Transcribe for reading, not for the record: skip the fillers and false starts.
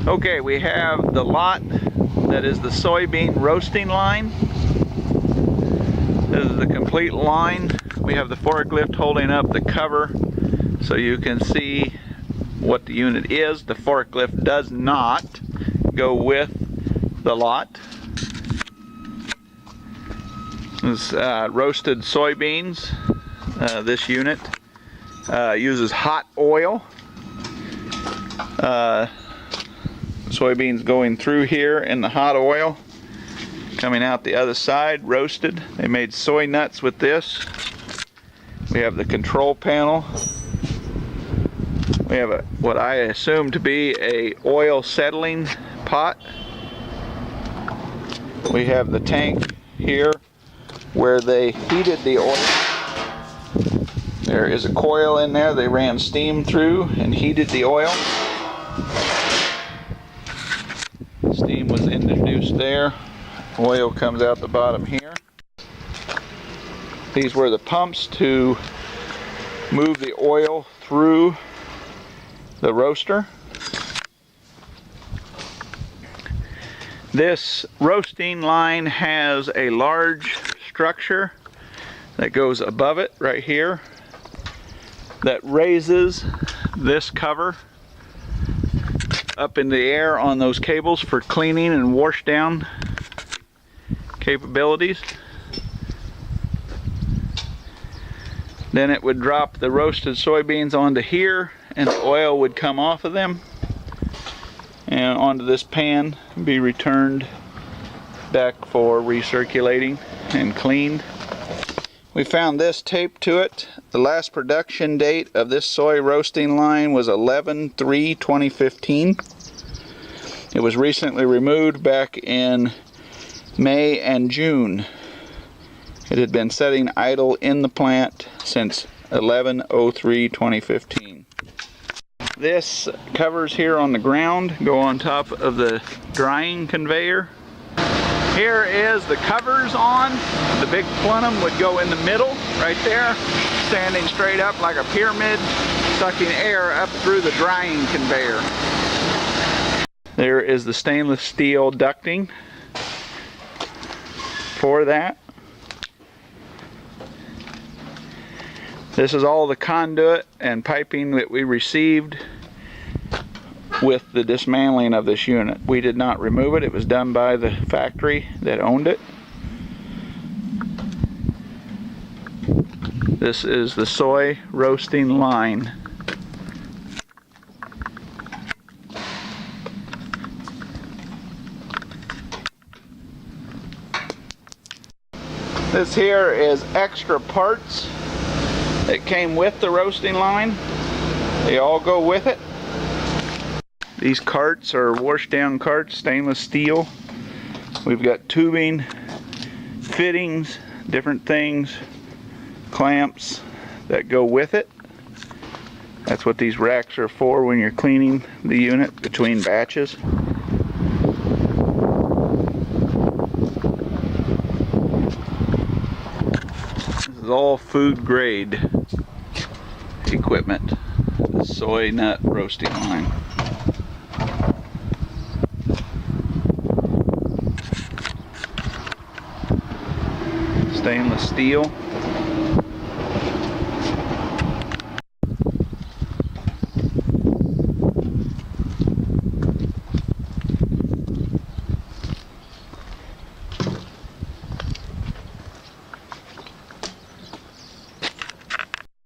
Okay, we have the lot that is the soybean roasting line. This is the complete line. We have the forklift holding up the cover so you can see what the unit is. The forklift does not go with the lot. This is roasted soybeans. This unit uses hot oil. Soybeans going through here in the hot oil, coming out the other side, roasted. They made soy nuts with this. We have the control panel. We have what I assume to be a oil settling pot. We have the tank here where they heated the oil. There is a coil in there they ran steam through and heated the oil. Steam was introduced there. Oil comes out the bottom here. These were the pumps to move the oil through the roaster. This roasting line has a large structure that goes above it right here that raises this cover up in the air on those cables for cleaning and wash down capabilities. Then it would drop the roasted soybeans onto here and the oil would come off of them and onto this pan and be returned back for recirculating and cleaned. We found this taped to it. The last production date of this soy roasting line was 11/3/2015. It was recently removed back in May and June. It had been sitting idle in the plant since 11/03/2015. This covers here on the ground go on top of the drying conveyor. Here is the covers on. The big plenum would go in the middle right there, standing straight up like a pyramid, sucking air up through the drying conveyor. There is the stainless steel ducting for that. This is all the conduit and piping that we received with the dismantling of this unit. We did not remove it. It was done by the factory that owned it. This is the soy roasting line. This here is extra parts that came with the roasting line. They all go with it. These carts are wash down carts, stainless steel. We've got tubing, fittings, different things, clamps that go with it. That's what these racks are for when you're cleaning the unit between batches. This is all food grade equipment, the soy nut roasting line. Stainless steel.